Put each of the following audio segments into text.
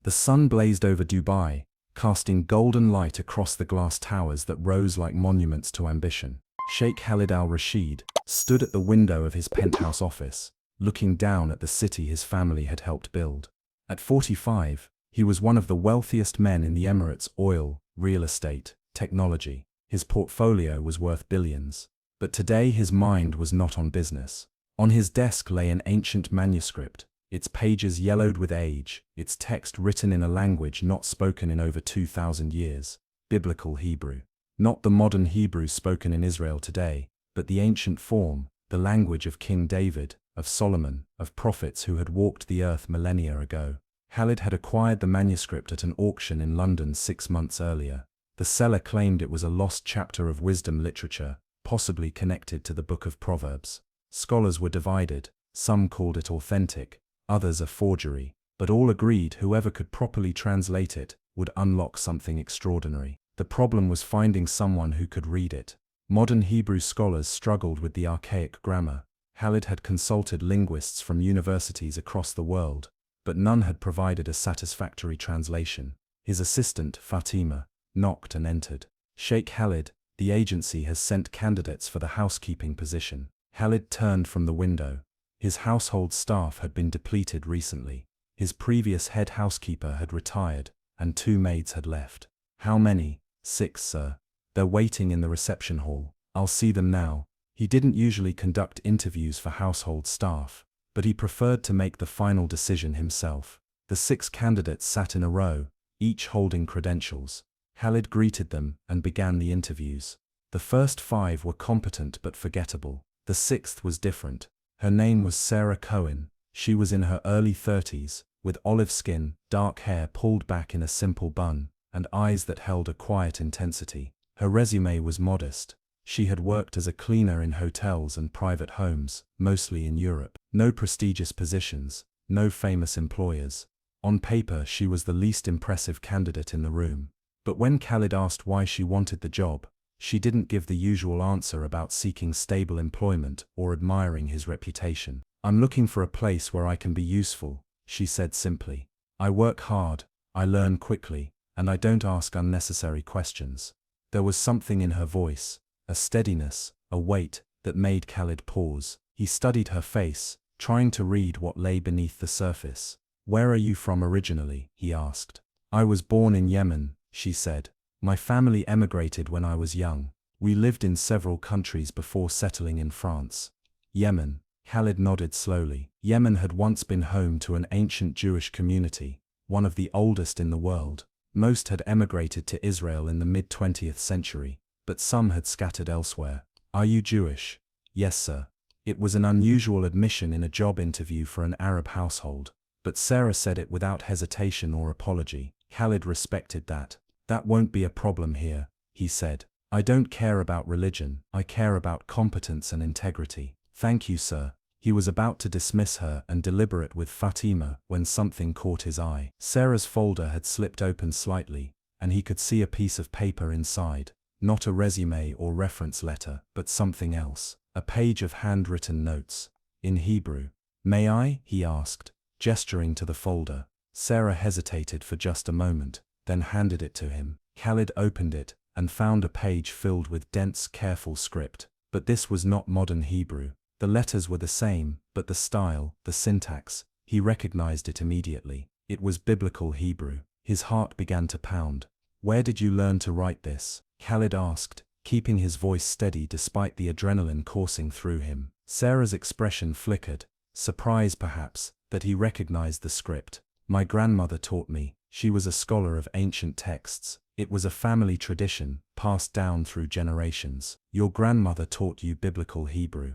The sun blazed over Dubai, casting golden light across the glass towers that rose like monuments to ambition. Sheikh Khalid al-Rashid stood at the window of his penthouse office, looking down at the city his family had helped build. At 45, he was one of the wealthiest men in the Emirates' oil, real estate, technology. His portfolio was worth billions. But today his mind was not on business. On his desk lay an ancient manuscript, its pages yellowed with age, its text written in a language not spoken in over 2,000 years, biblical Hebrew. Not the modern Hebrew spoken in Israel today, but the ancient form, the language of King David, of Solomon, of prophets who had walked the earth millennia ago. Khalid had acquired the manuscript at an auction in London 6 months earlier. The seller claimed it was a lost chapter of wisdom literature, possibly connected to the Book of Proverbs. Scholars were divided, some called it authentic, others a forgery, but all agreed whoever could properly translate it would unlock something extraordinary. The problem was finding someone who could read it. Modern Hebrew scholars struggled with the archaic grammar. Khalid had consulted linguists from universities across the world, but none had provided a satisfactory translation. His assistant, Fatima, knocked and entered. "Sheikh Khalid, the agency has sent candidates for the housekeeping position." Khalid turned from the window. His household staff had been depleted recently. His previous head housekeeper had retired, and 2 maids had left. "How many?" "6, sir. They're waiting in the reception hall." "I'll see them now." He didn't usually conduct interviews for household staff, but he preferred to make the final decision himself. The 6 candidates sat in a row, each holding credentials. Khalid greeted them and began the interviews. The first 5 were competent but forgettable. The 6th was different. Her name was Sarah Cohen. She was in her early 30s, with olive skin, dark hair pulled back in a simple bun, and eyes that held a quiet intensity. Her resume was modest. She had worked as a cleaner in hotels and private homes, mostly in Europe. No prestigious positions, no famous employers. On paper, she was the least impressive candidate in the room. But when Khalid asked why she wanted the job, she didn't give the usual answer about seeking stable employment or admiring his reputation. "I'm looking for a place where I can be useful," she said simply. "I work hard, I learn quickly, and I don't ask unnecessary questions." There was something in her voice, a steadiness, a weight, that made Khalid pause. He studied her face, trying to read what lay beneath the surface. "Where are you from originally?" he asked. "I was born in Yemen," she said. "My family emigrated when I was young. We lived in several countries before settling in France." "Yemen." Khalid nodded slowly. Yemen had once been home to an ancient Jewish community, one of the oldest in the world. Most had emigrated to Israel in the mid-20th century, but some had scattered elsewhere. "Are you Jewish?" "Yes, sir." It was an unusual admission in a job interview for an Arab household, but Sarah said it without hesitation or apology. Khalid respected that. "That won't be a problem here," he said. "I don't care about religion, I care about competence and integrity." "Thank you, sir." He was about to dismiss her and deliberate with Fatima when something caught his eye. Sarah's folder had slipped open slightly, and he could see a piece of paper inside. Not a resume or reference letter, but something else. A page of handwritten notes. In Hebrew. "May I?" he asked, gesturing to the folder. Sarah hesitated for just a moment, then handed it to him. Khalid opened it, and found a page filled with dense, careful script. But this was not modern Hebrew. The letters were the same, but the style, the syntax, he recognized it immediately. It was biblical Hebrew. His heart began to pound. "Where did you learn to write this?" Khalid asked, keeping his voice steady despite the adrenaline coursing through him. Sarah's expression flickered, surprise perhaps, that he recognized the script. "My grandmother taught me." She was a scholar of ancient texts. It was a family tradition, passed down through generations. "Your grandmother taught you biblical Hebrew?"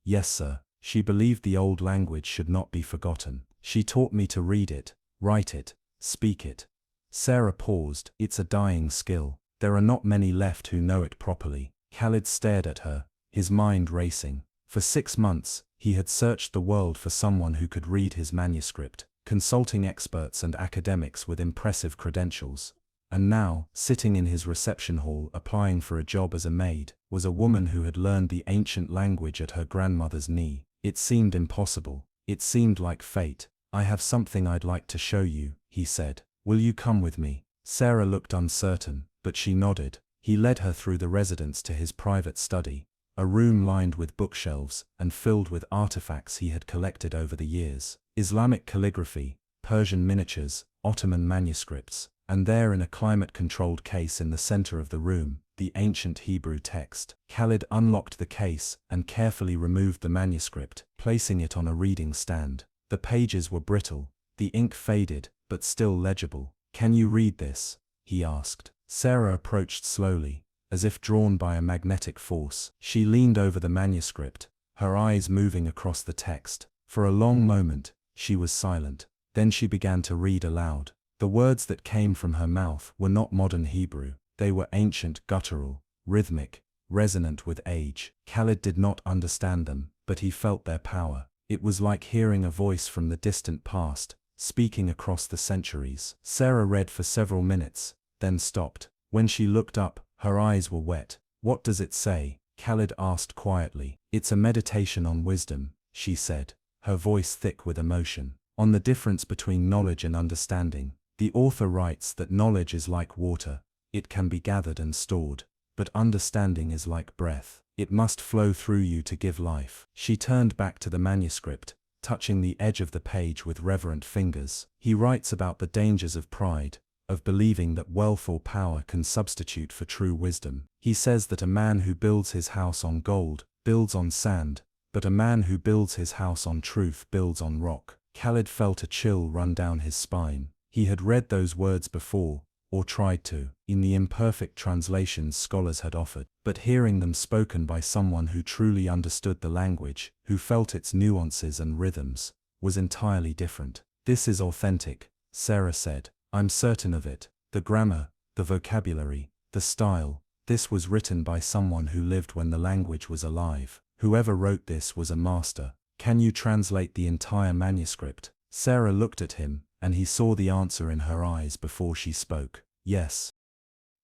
"Yes, sir. She believed the old language should not be forgotten. She taught me to read it, write it, speak it." Sarah paused. "It's a dying skill. There are not many left who know it properly." Khalid stared at her, his mind racing. For 6 months, he had searched the world for someone who could read his manuscript, consulting experts and academics with impressive credentials. And now, sitting in his reception hall applying for a job as a maid, was a woman who had learned the ancient language at her grandmother's knee. It seemed impossible. It seemed like fate. "I have something I'd like to show you," he said. "Will you come with me?" Sarah looked uncertain, but she nodded. He led her through the residence to his private study, a room lined with bookshelves and filled with artifacts he had collected over the years. Islamic calligraphy, Persian miniatures, Ottoman manuscripts, and there in a climate-controlled case in the center of the room, the ancient Hebrew text. Khalid unlocked the case and carefully removed the manuscript, placing it on a reading stand. The pages were brittle, the ink faded, but still legible. "Can you read this?" he asked. Sarah approached slowly, as if drawn by a magnetic force. She leaned over the manuscript, her eyes moving across the text. For a long moment, she was silent. Then she began to read aloud. The words that came from her mouth were not modern Hebrew. They were ancient, guttural, rhythmic, resonant with age. Khalid did not understand them, but he felt their power. It was like hearing a voice from the distant past, speaking across the centuries. Sarah read for several minutes, then stopped. When she looked up, her eyes were wet. "What does it say?" Khalid asked quietly. "It's a meditation on wisdom," she said, her voice thick with emotion. "On the difference between knowledge and understanding. The author writes that knowledge is like water. It can be gathered and stored. But understanding is like breath. It must flow through you to give life." She turned back to the manuscript, touching the edge of the page with reverent fingers. "He writes about the dangers of pride, of believing that wealth or power can substitute for true wisdom. He says that a man who builds his house on gold builds on sand, but a man who builds his house on truth builds on rock." Khalid felt a chill run down his spine. He had read those words before, or tried to, in the imperfect translations scholars had offered, but hearing them spoken by someone who truly understood the language, who felt its nuances and rhythms, was entirely different. "This is authentic," Sarah said. "I'm certain of it. The grammar, the vocabulary, the style. This was written by someone who lived when the language was alive. Whoever wrote this was a master. Can you translate the entire manuscript?" Sarah looked at him, and he saw the answer in her eyes before she spoke. "Yes."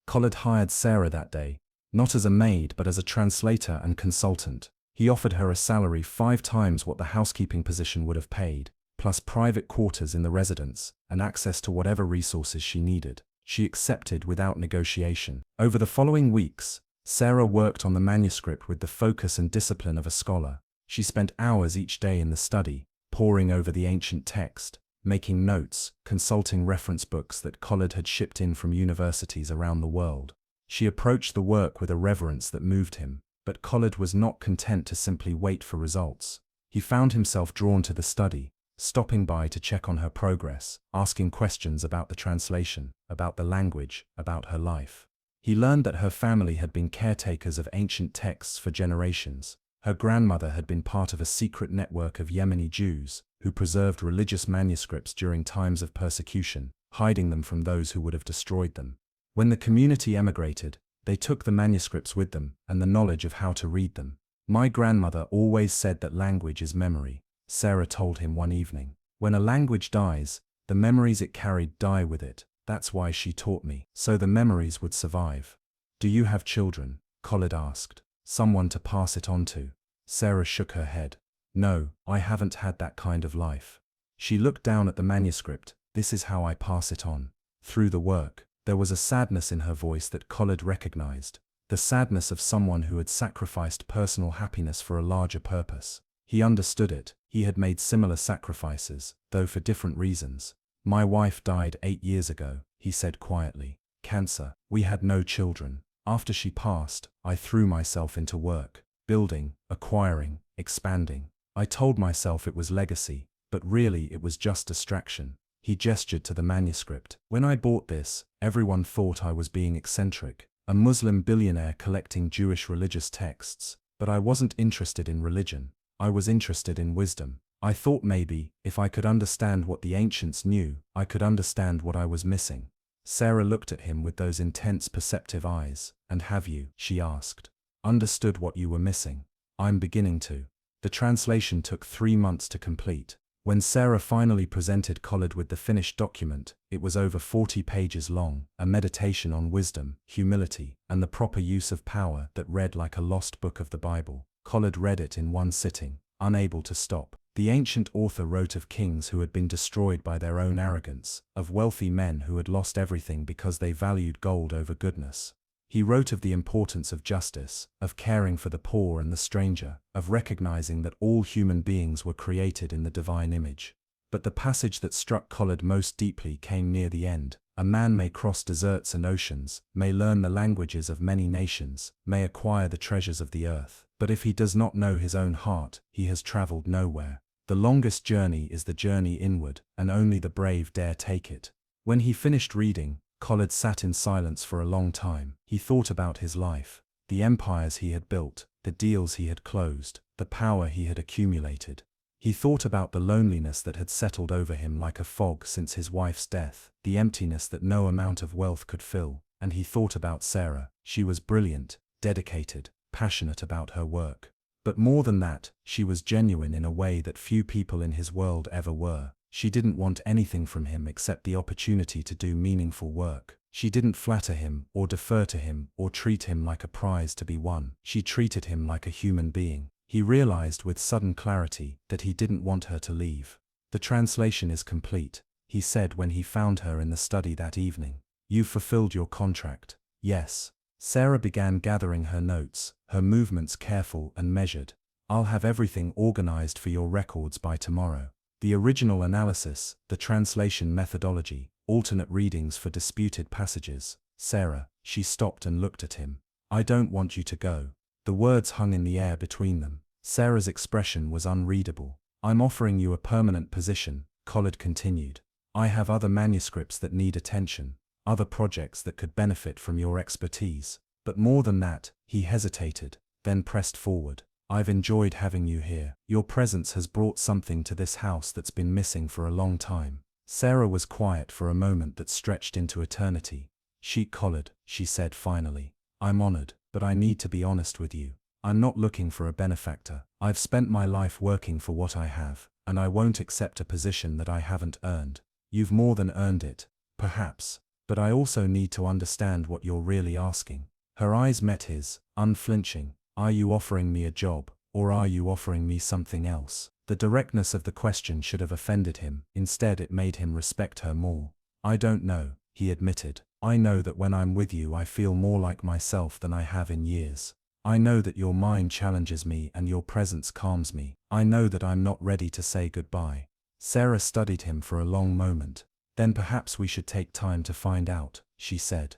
Khalid hired Sarah that day, not as a maid but as a translator and consultant. He offered her a salary 5 times what the housekeeping position would have paid, plus private quarters in the residence, and access to whatever resources she needed. She accepted without negotiation. Over the following weeks, Sarah worked on the manuscript with the focus and discipline of a scholar. She spent hours each day in the study, poring over the ancient text, making notes, consulting reference books that Khalid had shipped in from universities around the world. She approached the work with a reverence that moved him, but Khalid was not content to simply wait for results. He found himself drawn to the study, stopping by to check on her progress, asking questions about the translation, about the language, about her life. He learned that her family had been caretakers of ancient texts for generations. Her grandmother had been part of a secret network of Yemeni Jews who preserved religious manuscripts during times of persecution, hiding them from those who would have destroyed them. When the community emigrated, they took the manuscripts with them and the knowledge of how to read them. "My grandmother always said that language is memory," Sarah told him one evening. "When a language dies, the memories it carried die with it. That's why she taught me, so the memories would survive." "Do you have children?" Khalid asked. "Someone to pass it on to?" Sarah shook her head. "No, I haven't had that kind of life." She looked down at the manuscript. "This is how I pass it on. Through the work." There was a sadness in her voice that Khalid recognized, the sadness of someone who had sacrificed personal happiness for a larger purpose. He understood it. He had made similar sacrifices, though for different reasons. "My wife died 8 years ago," he said quietly. "Cancer. We had no children. After she passed, I threw myself into work, building, acquiring, expanding. I told myself it was legacy, but really it was just distraction." He gestured to the manuscript. "When I bought this, everyone thought I was being eccentric, a Muslim billionaire collecting Jewish religious texts, but I wasn't interested in religion. I was interested in wisdom. I thought maybe, if I could understand what the ancients knew, I could understand what I was missing." Sarah looked at him with those intense perceptive eyes. "And have you," she asked, "understood what you were missing?" "I'm beginning to." The translation took 3 months to complete. When Sarah finally presented Khalid with the finished document, it was over 40 pages long, a meditation on wisdom, humility, and the proper use of power that read like a lost book of the Bible. Khalid read it in one sitting, unable to stop. The ancient author wrote of kings who had been destroyed by their own arrogance, of wealthy men who had lost everything because they valued gold over goodness. He wrote of the importance of justice, of caring for the poor and the stranger, of recognizing that all human beings were created in the divine image. But the passage that struck Khalid most deeply came near the end. A man may cross deserts and oceans, may learn the languages of many nations, may acquire the treasures of the earth, but if he does not know his own heart, he has traveled nowhere. The longest journey is the journey inward, and only the brave dare take it. When he finished reading, Khalid sat in silence for a long time. He thought about his life, the empires he had built, the deals he had closed, the power he had accumulated. He thought about the loneliness that had settled over him like a fog since his wife's death, the emptiness that no amount of wealth could fill, and he thought about Sarah. She was brilliant, dedicated, passionate about her work. But more than that, she was genuine in a way that few people in his world ever were. She didn't want anything from him except the opportunity to do meaningful work. She didn't flatter him, or defer to him, or treat him like a prize to be won. She treated him like a human being. He realized with sudden clarity that he didn't want her to leave. "The translation is complete," he said when he found her in the study that evening. "You've fulfilled your contract." "Yes." Sarah began gathering her notes, her movements careful and measured. "I'll have everything organized for your records by tomorrow. The original analysis, the translation methodology, alternate readings for disputed passages." "Sarah," she stopped and looked at him. "I don't want you to go." The words hung in the air between them. Sarah's expression was unreadable. "I'm offering you a permanent position," Khalid continued. "I have other manuscripts that need attention, other projects that could benefit from your expertise. But more than that," he hesitated, then pressed forward. "I've enjoyed having you here. Your presence has brought something to this house that's been missing for a long time." Sarah was quiet for a moment that stretched into eternity. "Sheikh Khalid," she said finally, "I'm honored, but I need to be honest with you. I'm not looking for a benefactor. I've spent my life working for what I have, and I won't accept a position that I haven't earned. You've more than earned it, perhaps, but I also need to understand what you're really asking." Her eyes met his, unflinching. "Are you offering me a job, or are you offering me something else?" The directness of the question should have offended him. Instead, it made him respect her more. "I don't know," he admitted. "I know that when I'm with you I feel more like myself than I have in years. I know that your mind challenges me and your presence calms me. I know that I'm not ready to say goodbye." Sarah studied him for a long moment. "Then perhaps we should take time to find out," she said.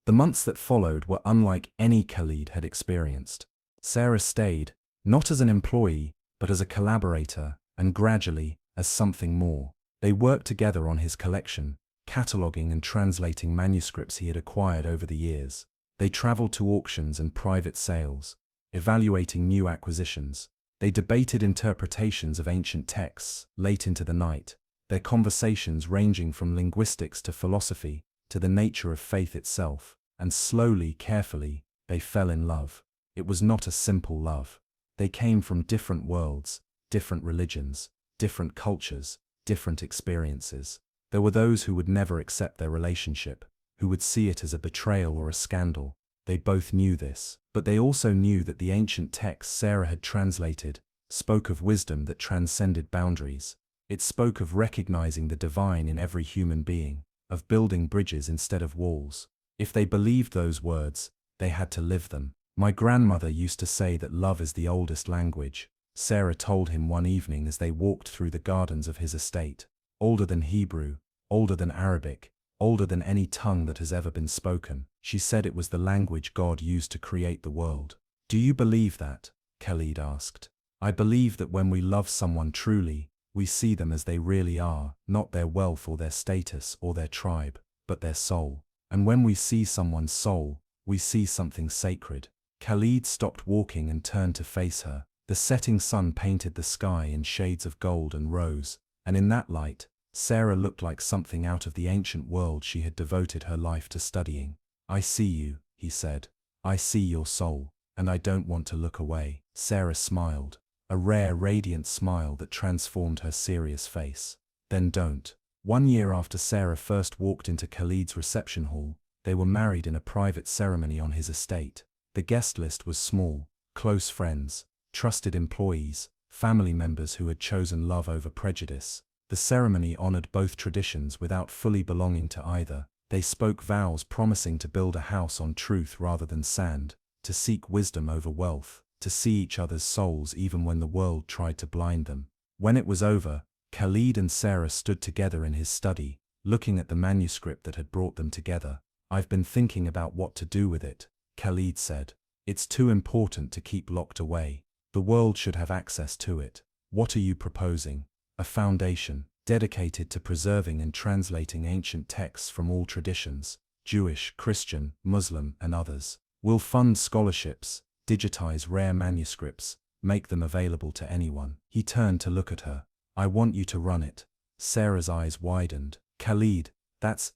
The months that followed were unlike any Khalid had experienced. Sarah stayed, not as an employee, but as a collaborator, and gradually, as something more. They worked together on his collection, cataloging and translating manuscripts he had acquired over the years. They traveled to auctions and private sales, evaluating new acquisitions. They debated interpretations of ancient texts late into the night, their conversations ranging from linguistics to philosophy, to the nature of faith itself, and slowly, carefully, they fell in love. It was not a simple love. They came from different worlds, different religions, different cultures, different experiences. There were those who would never accept their relationship, who would see it as a betrayal or a scandal. They both knew this, but they also knew that the ancient texts Sarah had translated spoke of wisdom that transcended boundaries. It spoke of recognizing the divine in every human being, of building bridges instead of walls. If they believed those words, they had to live them. "My grandmother used to say that love is the oldest language," Sarah told him one evening as they walked through the gardens of his estate. "Older than Hebrew, older than Arabic, older than any tongue that has ever been spoken." She said it was the language God used to create the world. "Do you believe that?" Khalid asked. "I believe that when we love someone truly, we see them as they really are, not their wealth or their status or their tribe, but their soul. And when we see someone's soul, we see something sacred." Khalid stopped walking and turned to face her. The setting sun painted the sky in shades of gold and rose, and in that light, Sarah looked like something out of the ancient world she had devoted her life to studying. "I see you," he said. "I see your soul, and I don't want to look away." Sarah smiled, a rare, radiant smile that transformed her serious face. "Then don't." 1 year after Sarah first walked into Khalid's reception hall, they were married in a private ceremony on his estate. The guest list was small: close friends, trusted employees, family members who had chosen love over prejudice. The ceremony honored both traditions without fully belonging to either. They spoke vows promising to build a house on truth rather than sand, to seek wisdom over wealth, to see each other's souls even when the world tried to blind them. When it was over, Khalid and Sarah stood together in his study, looking at the manuscript that had brought them together. "I've been thinking about what to do with it," Khalid said. "It's too important to keep locked away. The world should have access to it. What are you proposing?" "A foundation, dedicated to preserving and translating ancient texts from all traditions, Jewish, Christian, Muslim, and others. We'll fund scholarships, digitize rare manuscripts, make them available to anyone." He turned to look at her. "I want you to run it." Sarah's eyes widened. "Khalid,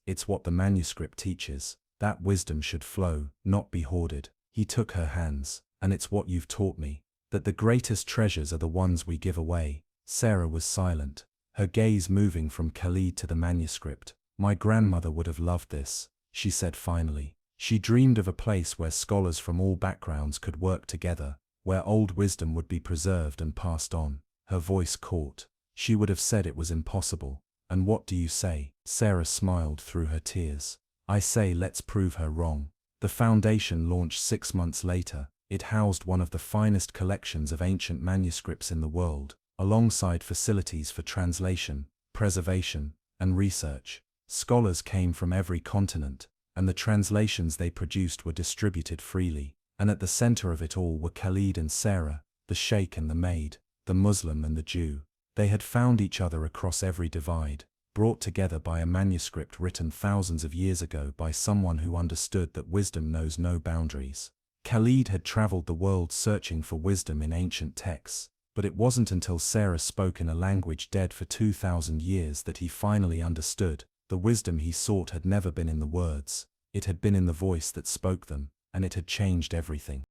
it's what the manuscript teaches. That wisdom should flow, not be hoarded." He took her hands. "And it's what you've taught me, that the greatest treasures are the ones we give away." Sarah was silent, her gaze moving from Khalid to the manuscript. "My grandmother would have loved this," she said finally. She dreamed of a place where scholars from all backgrounds could work together, where old wisdom would be preserved and passed on. Her voice caught. She would have said it was impossible. "And what do you say?" Sarah smiled through her tears. "I say let's prove her wrong." The foundation launched 6 months later. It housed one of the finest collections of ancient manuscripts in the world, alongside facilities for translation, preservation, and research. Scholars came from every continent, and the translations they produced were distributed freely. And at the center of it all were Khalid and Sarah, the sheikh and the maid, the Muslim and the Jew. They had found each other across every divide, brought together by a manuscript written thousands of years ago by someone who understood that wisdom knows no boundaries. Khalid had traveled the world searching for wisdom in ancient texts, but it wasn't until Sarah spoke in a language dead for 2,000 years that he finally understood. The wisdom he sought had never been in the words, it had been in the voice that spoke them, and it had changed everything.